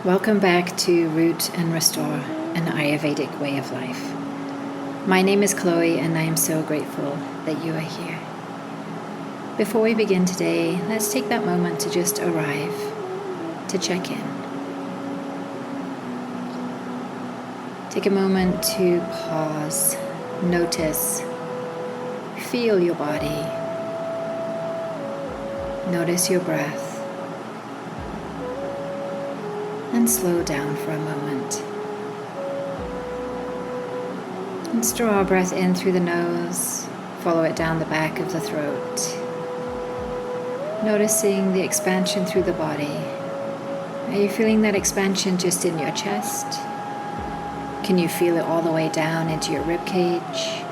Welcome back to Root and Restore, an Ayurvedic Way of Life. My name is Chloe and I am so grateful that you are here. Before we begin today, let's take that moment to just arrive, to check in. Take a moment to pause, notice, feel your body, notice your breath, and slow down for a moment. Let's draw our breath in through the nose, follow it down the back of the throat, noticing the expansion through the body. Are you feeling that expansion just in your chest? Can you feel it all the way down into your rib cage?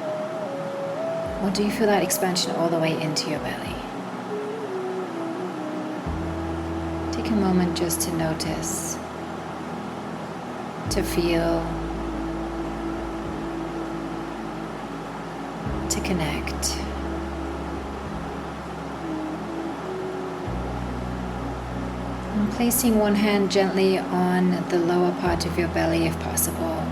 Or do you feel that expansion all the way into your belly? Take a moment just to notice, to feel, to connect. And placing one hand gently on the lower part of your belly if possible.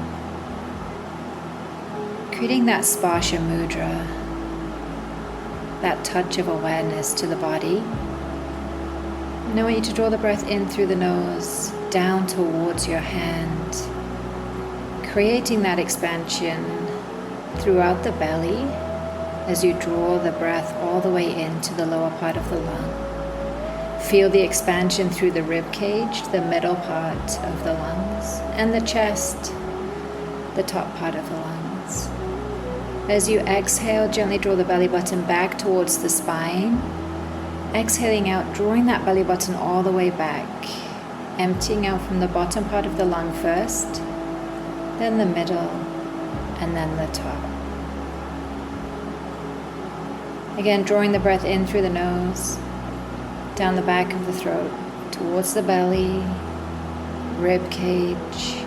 Creating that sparsha mudra, that touch of awareness to the body. And I want you to draw the breath in through the nose, down towards your hand, creating that expansion throughout the belly as you draw the breath all the way into the lower part of the lung. Feel the expansion through the rib cage, the middle part of the lungs, and the chest, the top part of the lungs. As you exhale, gently draw the belly button back towards the spine. Exhaling out, drawing that belly button all the way back, emptying out from the bottom part of the lung first, then the middle, and then the top. Again, drawing the breath in through the nose, down the back of the throat, towards the belly, rib cage,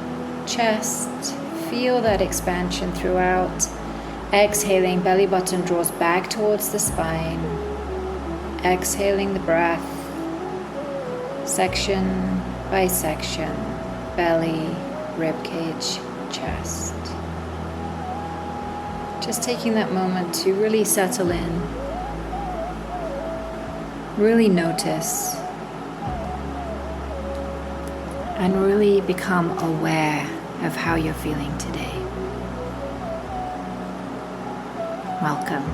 chest. Feel that expansion throughout. Exhaling, belly button draws back towards the spine. Exhaling the breath, section by section, belly, rib cage, chest. Just taking that moment to really settle in, really notice, and really become aware of how you're feeling today. Welcome.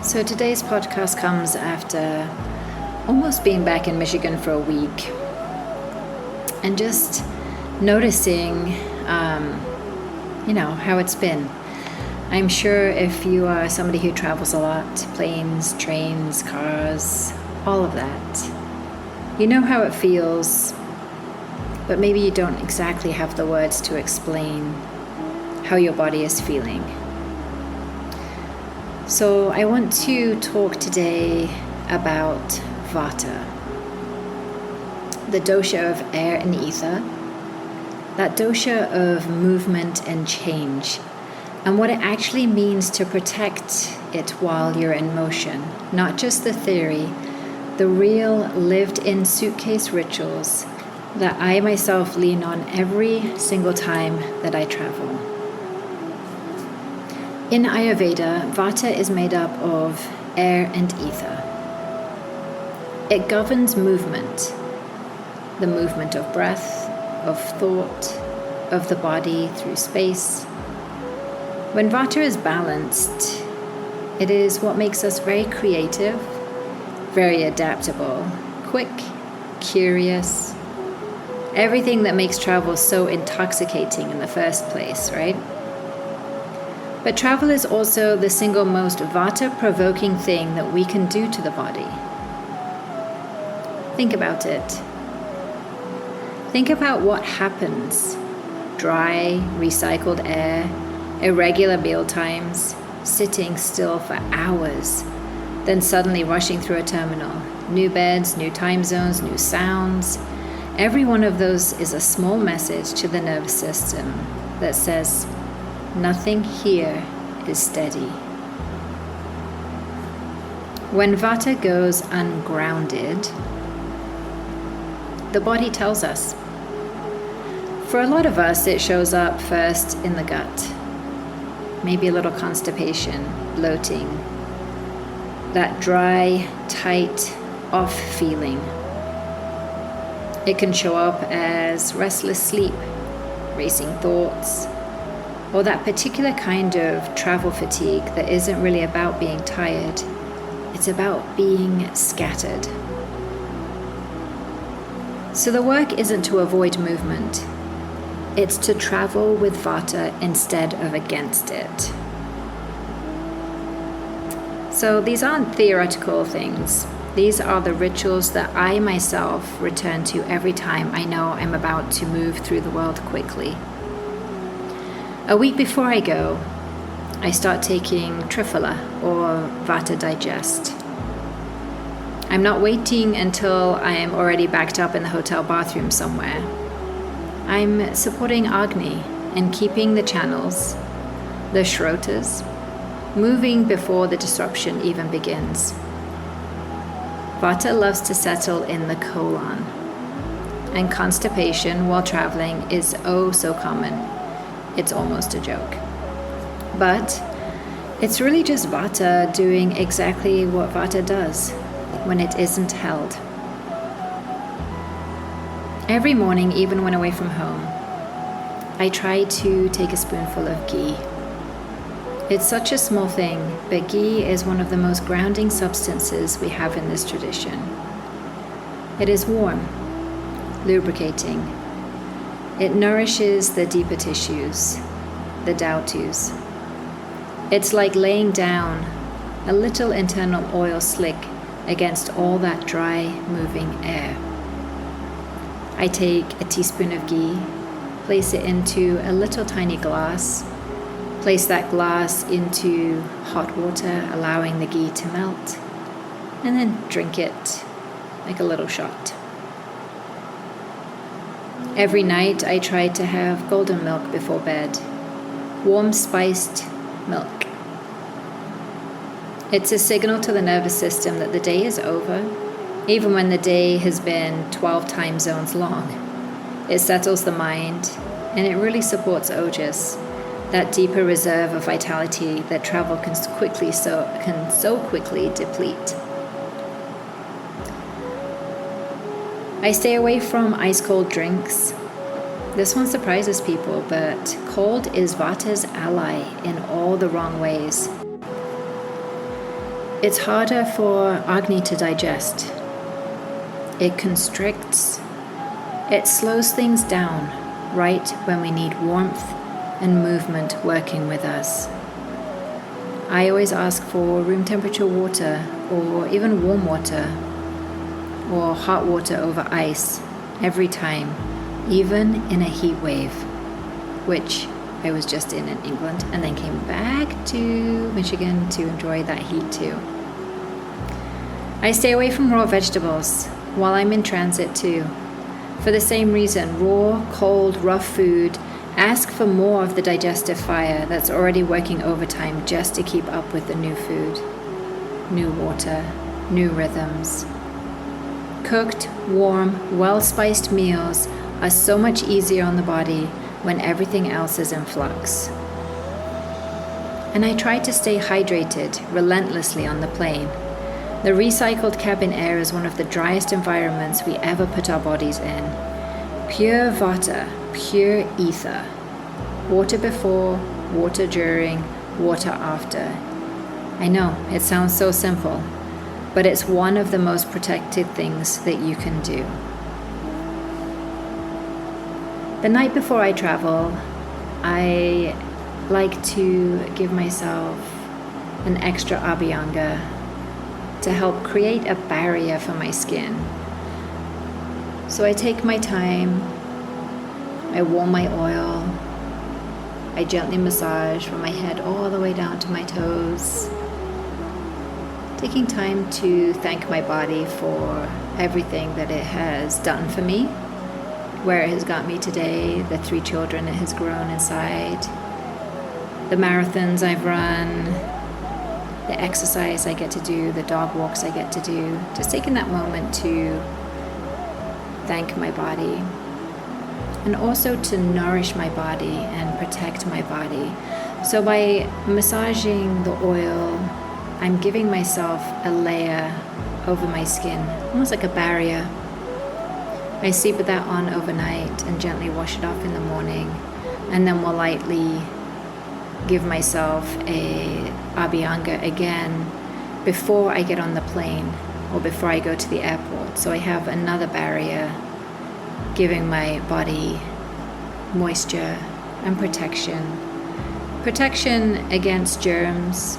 So today's podcast comes after almost being back in Michigan for a week and just noticing, how it's been. I'm sure if you are somebody who travels a lot, planes, trains, cars, all of that, you know how it feels, but maybe you don't exactly have the words to explain how your body is feeling. So I want to talk today about Vata, the dosha of air and ether, that dosha of movement and change, and what it actually means to protect it while you're in motion. Not just the theory, the real lived-in suitcase rituals that I myself lean on every single time that I travel. In Ayurveda, Vata is made up of air and ether. It governs movement, the movement of breath, of thought, of the body through space. When Vata is balanced, it is what makes us very creative, very adaptable, quick, curious, everything that makes travel so intoxicating in the first place, right? But travel is also the single most Vata-provoking thing that we can do to the body. Think about it. Think about what happens. Dry, recycled air, irregular meal times, sitting still for hours, then suddenly rushing through a terminal. New beds, new time zones, new sounds. Every one of those is a small message to the nervous system that says, nothing here is steady. When Vata goes ungrounded, the body tells us. For a lot of us, it shows up first in the gut. Maybe a little constipation, bloating, that dry, tight, off feeling. It can show up as restless sleep, racing thoughts, or that particular kind of travel fatigue that isn't really about being tired, it's about being scattered. So the work isn't to avoid movement, it's to travel with Vata instead of against it. So these aren't theoretical things. These are the rituals that I myself return to every time I know I'm about to move through the world quickly. A week before I go, I start taking Triphala or Vata Digest. I'm not waiting until I am already backed up in the hotel bathroom somewhere. I'm supporting Agni in keeping the channels, the shrotas, moving before the disruption even begins. Vata loves to settle in the colon, and constipation while traveling is oh so common. It's almost a joke. But it's really just Vata doing exactly what Vata does when it isn't held. Every morning, even when away from home, I try to take a spoonful of ghee. It's such a small thing, but ghee is one of the most grounding substances we have in this tradition. It is warm, lubricating. It nourishes the deeper tissues, the dhautus. It's like laying down a little internal oil slick against all that dry, moving air. I take a teaspoon of ghee, place it into a little tiny glass, place that glass into hot water, allowing the ghee to melt, and then drink it like a little shot. Every night I try to have golden milk before bed, warm spiced milk. It's a signal to the nervous system that the day is over, even when the day has been 12 time zones long. It settles the mind, and it really supports Ojas, that deeper reserve of vitality that travel can so quickly deplete. I stay away from ice-cold drinks. This one surprises people, but cold is Vata's ally in all the wrong ways. It's harder for Agni to digest. It constricts. It slows things down right when we need warmth and movement working with us. I always ask for room temperature water, or even warm water, or hot water over ice every time, even in a heat wave, which I was just in England and then came back to Michigan to enjoy that heat too. I stay away from raw vegetables while I'm in transit too. For the same reason, raw, cold, rough food ask for more of the digestive fire that's already working overtime just to keep up with the new food, new water, new rhythms. Cooked, warm, well-spiced meals are so much easier on the body when everything else is in flux. And I try to stay hydrated relentlessly on the plane. The recycled cabin air is one of the driest environments we ever put our bodies in. Pure Vata, pure ether. Water before, water during, water after. I know, it sounds so simple, but it's one of the most protected things that you can do. The night before I travel, I like to give myself an extra abhyanga to help create a barrier for my skin. So I take my time, I warm my oil, I gently massage from my head all the way down to my toes, taking time to thank my body for everything that it has done for me, where it has got me today, the 3 children it has grown inside, the marathons I've run, the exercise I get to do, the dog walks I get to do. Just taking that moment to thank my body, and also to nourish my body and protect my body. So by massaging the oil, I'm giving myself a layer over my skin, almost like a barrier. I sleep with that on overnight and gently wash it off in the morning, and then will lightly give myself a Abhyanga again before I get on the plane or before I go to the airport. So I have another barrier, giving my body moisture and protection. Protection against germs.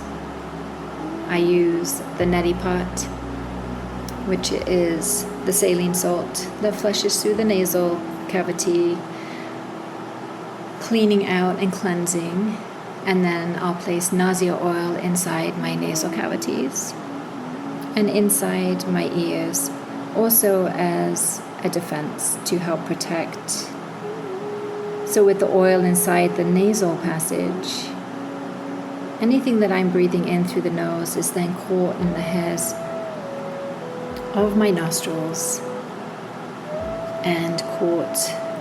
I use the neti pot, which is the saline salt that flushes through the nasal cavity, cleaning out and cleansing. And then I'll place nausea oil inside my nasal cavities and inside my ears, also as a defense to help protect. So with the oil inside the nasal passage, anything that I'm breathing in through the nose is then caught in the hairs of my nostrils and caught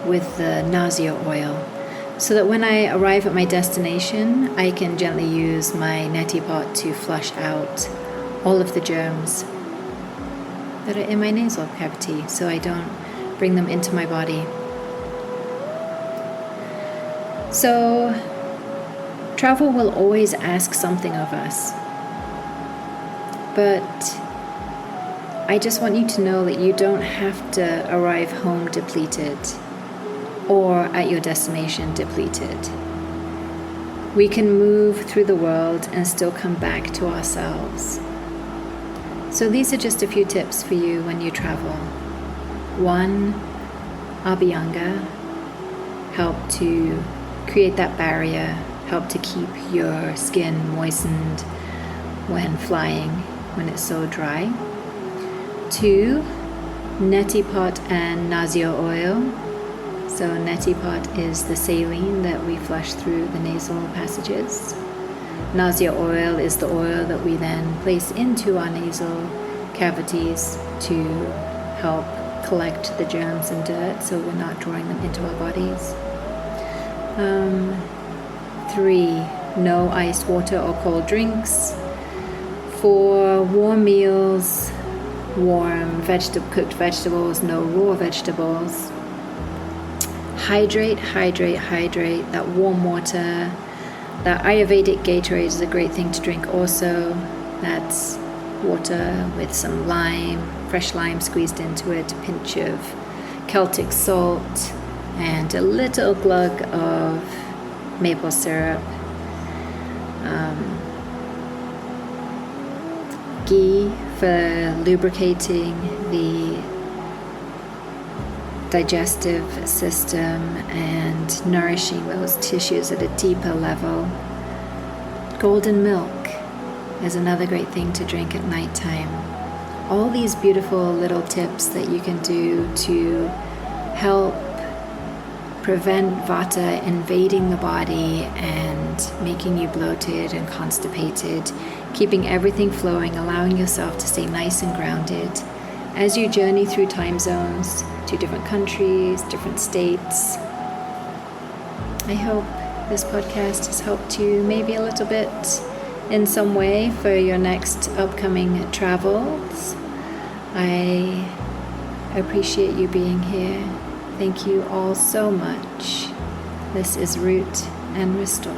with the nausea oil, so that when I arrive at my destination, I can gently use my neti pot to flush out all of the germs that are in my nasal cavity, so I don't bring them into my body. So travel will always ask something of us, but I just want you to know that you don't have to arrive home depleted or at your destination depleted. We can move through the world and still come back to ourselves. So these are just a few tips for you when you travel. 1, Abhyanga, help to create that barrier, help to keep your skin moistened when flying, when it's so dry. 2, neti pot and nausea oil. So neti pot is the saline that we flush through the nasal passages. Nausea oil is the oil that we then place into our nasal cavities to help collect the germs and dirt so we're not drawing them into our bodies. 3, no iced water or cold drinks. 4, warm meals, warm cooked vegetables, no raw vegetables. Hydrate. That warm water. That Ayurvedic Gatorade is a great thing to drink also. That's water with some lime, fresh lime squeezed into it, a pinch of Celtic salt, and a little glug of maple syrup. Ghee for lubricating the digestive system and nourishing those tissues at a deeper level. Golden milk is another great thing to drink at nighttime. All these beautiful little tips that you can do to help prevent Vata invading the body and making you bloated and constipated, keeping everything flowing, allowing yourself to stay nice and grounded as you journey through time zones to different countries, different states. I hope this podcast has helped you maybe a little bit in some way for your next upcoming travels. I appreciate you being here. Thank you all so much. This is Root and Restore.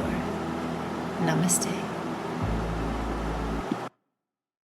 Namaste.